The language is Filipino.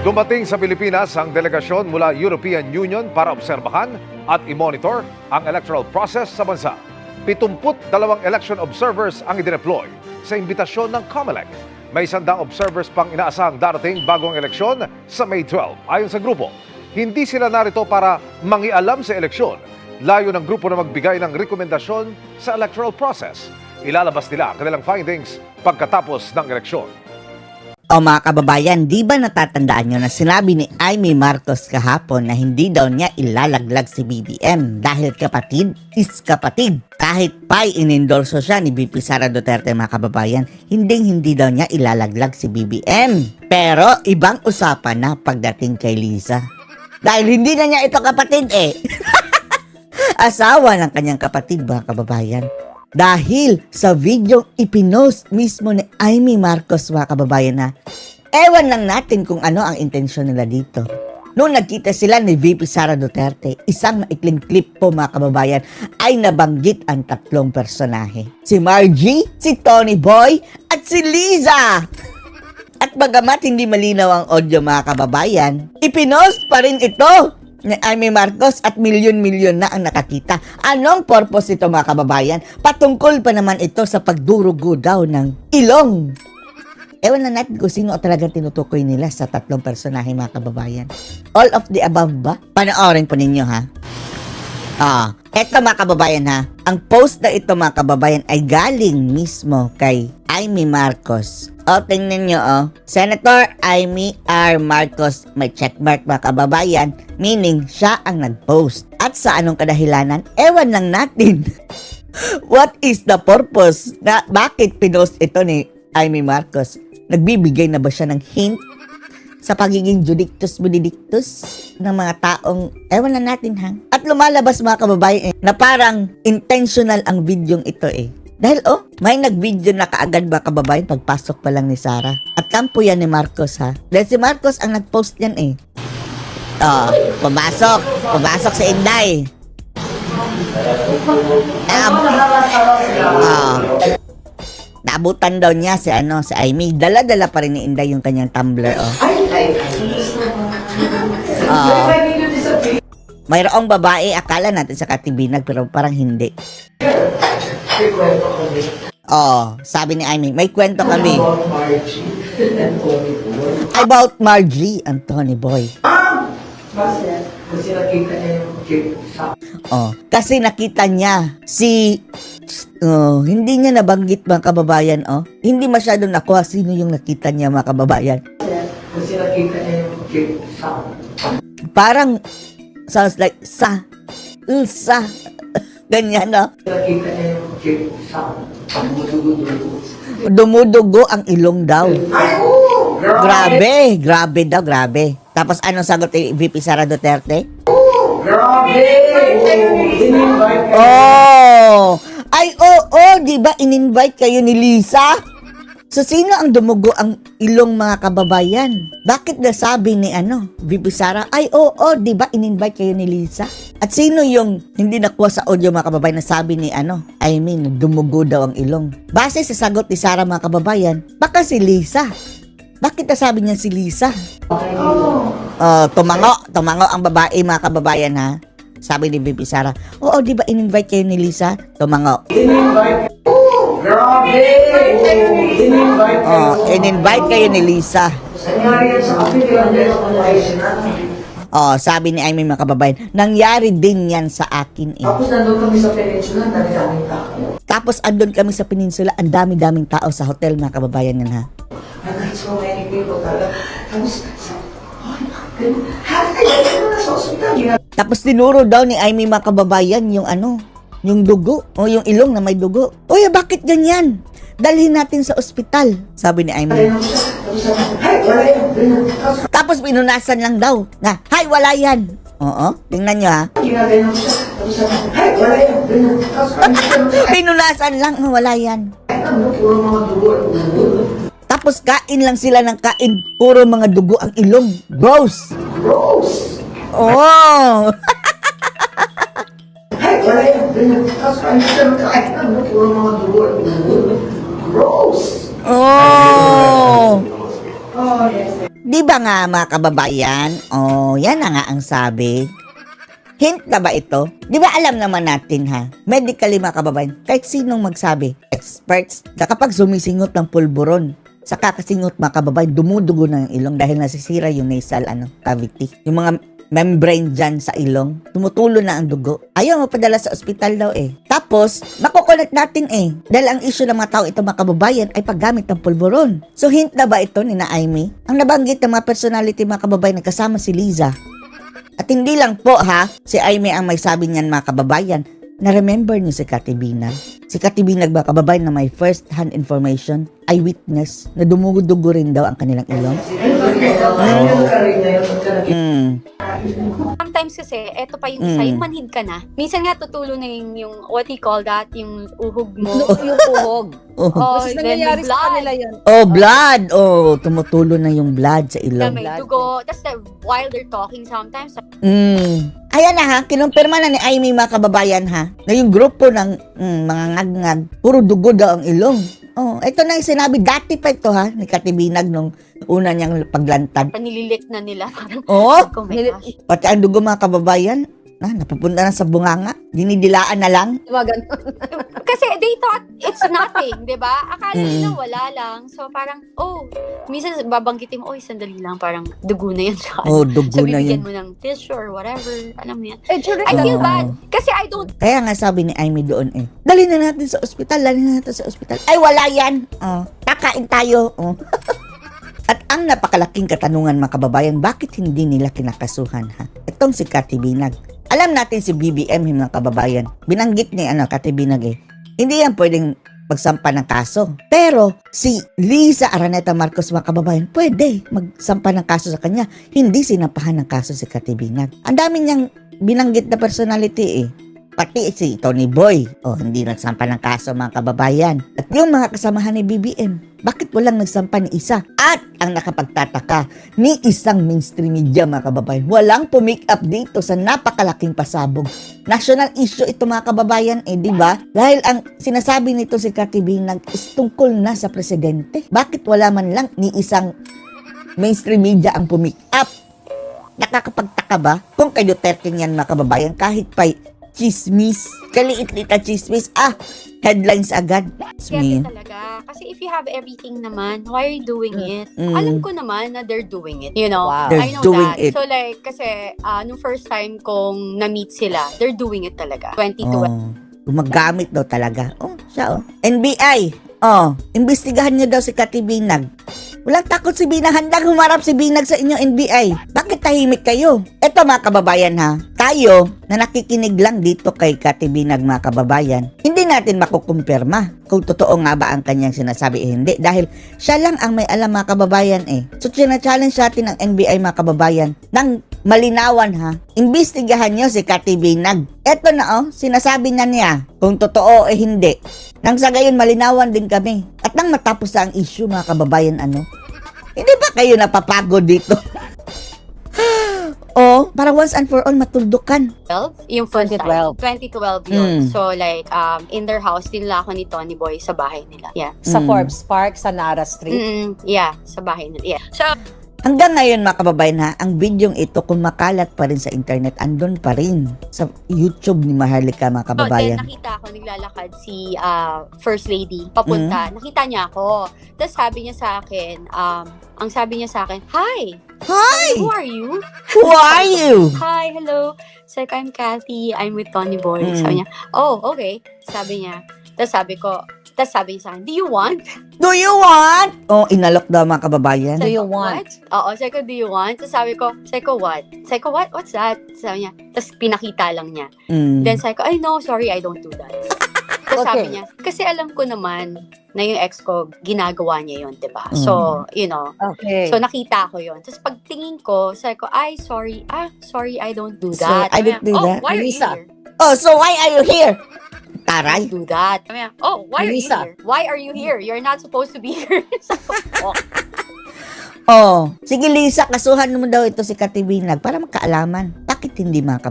Dumating sa Pilipinas ang delegasyon mula European Union para obserbahan at i-monitor ang electoral process sa bansa. 72 election observers ang i-deploy sa imbitasyon ng COMELEC. May 100 observers pang inaasahang darating bagong eleksyon sa May 12. Ayon sa grupo, hindi sila narito para mangialam sa eleksyon. Layo ng grupo na magbigay ng rekomendasyon sa electoral process. Ilalabas nila ang kanilang findings pagkatapos ng eleksyon. O mga kababayan, di ba natatandaan nyo na sinabi ni Amy Marcos kahapon na hindi daw niya ilalaglag si BBM dahil kapatid is kapatid. Kahit pa inendorso siya ni VP Sara Duterte mga kababayan, hindi daw niya ilalaglag si BBM. Pero ibang usapan na pagdating kay Liza. Dahil hindi na niya ito kapatid eh. Asawa ng kanyang kapatid mga kababayan. Dahil sa video ipinost mismo ni Amy Marcos mga kababayan na ewan lang natin kung ano ang intensyon nila dito. Noong nagkita sila ni VP Sara Duterte, isang maikling clip po mga kababayan ay nabanggit ang tatlong personahe. Si Margie, si Tony Boy at si Liza. At bagamat hindi malinaw ang audio mga kababayan, ipinost pa rin ito ni Amy Marcos at milyon-milyon na ang nakakita. Anong purpose ito mga kababayan? Patungkol pa naman ito sa pagdurugo daw ng ilong. Ewan na natin kung sino talagang tinutukoy nila sa tatlong personahe mga kababayan. All of the above ba? Panoorin po ninyo ha. Eto mga kababayan ha. Ang post na ito mga kababayan ay galing mismo kay Amy Marcos. Tingnan nyo Senator Amy R. Marcos, may checkmark mga kababayan, meaning siya ang nag-post. At sa anong kadahilanan, ewan lang natin. What is the purpose na bakit pinost ito ni Amy Marcos? Nagbibigay na ba siya ng hint sa pagiging judictus benedictus ng mga taong ewan lang natin ha? At lumalabas mga kababayan na parang intentional ang videong ito Dahil may nag-video na kaagad ba kababayan pagpasok pa lang ni Sara. At kampo yan ni Marcos ha. Dahil si Marcos ang nag-post yan pumasok si Inday. Naabutan daw niya si Amy. Dala-dala pa rin ni Inday yung kanyang tumbler mayroong babae, akala natin sa katibinag pero parang hindi. Sabi ni Amy, may kwento kami. About Margie and Tony Boy. Kasi nakita niya si hindi niya nabanggit mga kababayan Hindi masyadong nakuha sino yung nakita niya mga kababayan. Kasi nakita niya yung parang sounds like ganyan nakita niya yung dumudugo ang ilong daw. Grabe daw. Tapos anong sagot ni VP Sara Duterte? Di ba in-invite kayo ni Liza? So sino ang dumugo ang ilong mga kababayan? Bakit nasabi ni VP Sara? Di ba in-invite kayo ni Liza? At sino yung hindi nakuha sa audio mga kababayan na sabi ni dumugo daw ang ilong? Base sa sagot ni Sara mga kababayan, baka si Liza. Bakit nasabi niya si Liza? Tumango ang babae mga kababayan ha. Sabi ni VP Sara, di ba in-invite kayo ni Liza? Tumango. In-invite kayo ni Liza. Sabi ni Amy mga kababayan, nangyari din yan sa akin Tapos andun kami sa peninsula, dami-daming tao. Tapos andun kami sa peninsula, ang dami-daming tao sa hotel mga kababayan yan ha. I got so many people talaga. Tapos tinuro daw ni Amy mga kababayan yung dugo o yung ilong na may dugo. Bakit ganyan? Dalhin natin sa ospital, sabi ni Amy. Tapos pinunasan lang daw na, wala yan. Tingnan nyo ha. Pinunasan lang, wala yan. Tapos kain lang sila ng kain, puro mga dugo ang ilong. Gross! Di ba nga mga kababayan? Oh, yan na nga ang sabi. Hint na ba ito? Di ba alam naman natin ha? Medically mga kababayan, kahit sinong magsabi, experts, na kapag sumisingot ng pulburon, sa kakasingot mga kababayan, dumudugo ng ilong dahil nasisira yung nasal cavity. Yung mga membrane dyan sa ilong, tumutulo na ang dugo. Ayaw mapadala sa ospital daw eh. Tapos, makukulit natin eh. Dahil ang issue ng mga tao ito mga kababayan ay paggamit ng pulburon. So hint na ba ito ni na Amy? Ang nabanggit ng mga personality mga kababayan na kasama si Liza. At hindi lang po ha, si Amy ang may sabi niyan mga kababayan, na-remember niyo si Kati Binag. Si Kati Binag mga kababayan na may first-hand information, eyewitness, na dumudugo rin daw ang kanilang ilong. Sometimes kasi, eto pa yung isa, yung manhid ka na. Minsan nga tutulo na yung what do you call that? Yung uhog mo. Yung uhog. Oh, Kasi then nangyayari may sa blood. kanila yun. Oh, blood! Oh, tumutulo na yung blood sa Na ilong. may dugo. That's while they're talking sometimes. Ayan na ha, kinumpirma na ni Amy mga kababayan ha, na yung grupo ng mga ngag-ngag, puro dugo daw ang ilong. Oh, ito na yung sinabi, dati pa ito ha, ni Kati Binag nung una niyang paglantad. Panililit na nila. Parang, Oh, oh my gosh. pati ang dugo mga kababayan, napupunta na sa bunganga, dinidilaan na lang. Mga ganun. Kasi they thought it's nothing, di ba? Akala nila wala lang. So parang, minsan babanggitin mo, sandali lang, parang dugo na yan. Sa Oh, dugo so na bibigyan yun. mo ng tissue or whatever. Alam mo yan. Sure, I feel Oo. bad. Kasi I don't Kaya nga sabi ni Amy doon dali na natin sa ospital, Ay, wala yan. Oh, kakain tayo. Oh. At ang napakalaking katanungan mga kababayan, bakit hindi nila kinakasuhan ha? Itong si Kati Binag. Alam natin si BBM mga kababayan. Binanggit ni Kati Binag Hindi yan pwedeng magsampa ng kaso. Pero si Liza Araneta Marcos mga kababayan, pwede magsampa ng kaso sa kanya. Hindi sinampahan ng kaso si Kati Binag. Ang dami niyang binanggit na personality Pati si Tony Boy, hindi nagsampa ng kaso mga kababayan. At yung mga kasamahan ni BBM, bakit walang nagsampa ni isa? At ang nakapagtataka, ni isang mainstream media mga kababayan, walang pumick up dito sa napakalaking pasabog. National issue ito mga kababayan di ba? Dahil ang sinasabi nito si Kati Binag is tungkol na sa presidente. Bakit wala man lang ni isang mainstream media ang pumick up? Nakakapagtaka ba? Kung kay Duterte yan mga kababayan, kahit pa chismis, kaliit-lit na chismis, headlines agad. Kaya talaga. Kasi if you have everything naman, why are you doing it? Alam ko naman na they're doing it. You know? Wow. I know They're doing that. it. So like, kasi nung first time kong na-meet sila, they're doing it talaga. 22. Gumagamit daw talaga. Siya NBI. Imbestigahan niyo daw si Kati Binag. Walang takot si Binag. Handang humarap si Binag sa inyo NBI. Bakit tahimik kayo? Eto mga kababayan ha. Tayo na nakikinig lang dito kay Kati Binag mga kababayan, hindi natin makukumpirma kung totoo nga ba ang kanyang sinasabi hindi. Dahil siya lang ang may alam mga kababayan So challenge natin ng NBI mga kababayan ng malinawan ha. Imbestigahan niyo si Kati Binag. Eto na sinasabi niya kung totoo hindi. Nang sa gayon malinawan din kami. At nang matapos ang issue mga kababayan hindi ba kayo napapagod dito? Para once and for all matuldukan. 12? Yung first 2012. time. 2012 yun. So like, in their house, dinala ako ni Tony Boy sa bahay nila. Yeah. Sa Forbes Park, sa Nara Street. Yeah, sa bahay nila. Yeah. So, Hanggang ngayon mga kababayan ang videong ito kung makalat pa rin sa internet, andun pa rin sa YouTube ni Maharlika mga kababayan. then nakita ko, naglalakad si First Lady, papunta. Nakita niya ako. Tapos sabi niya sa akin, ang sabi niya sa akin, Hi! Hi! Who are you? Who are you? Hi, hello. Sabi ko, I'm Kathy. I'm with Tony Boy. Sabi niya, oh, okay. Sabi niya. Tapos sabi niya sa akin, do you want? Do you want? Inalok daw mga kababayan. Do Sabi you ko, want? What? Oo, sabi ko, do you want? Tapos sabi ko, what? Sabi ko, what? What's that? Sabi niya, tapos pinakita lang niya. Then sabi ko, ay no, sorry, I don't do that. Tapos sabi niya, kasi alam ko naman na yung ex ko, ginagawa niya yun, diba? So, you know, Okay. so nakita ko yun. Tapos pagtingin ko, sabi ko, ay, sorry, I don't do So, that. I don't do that. Why are you Lisa. here? So why are you here? Taray. Do that. Sabi niya, why are you Lisa. here? Why are you here? You're not supposed to be here. Sabi ko, Sige Lisa, kasuhan mo daw ito si Kati Binag para magkaalaman. Bakit hindi mga kababayan?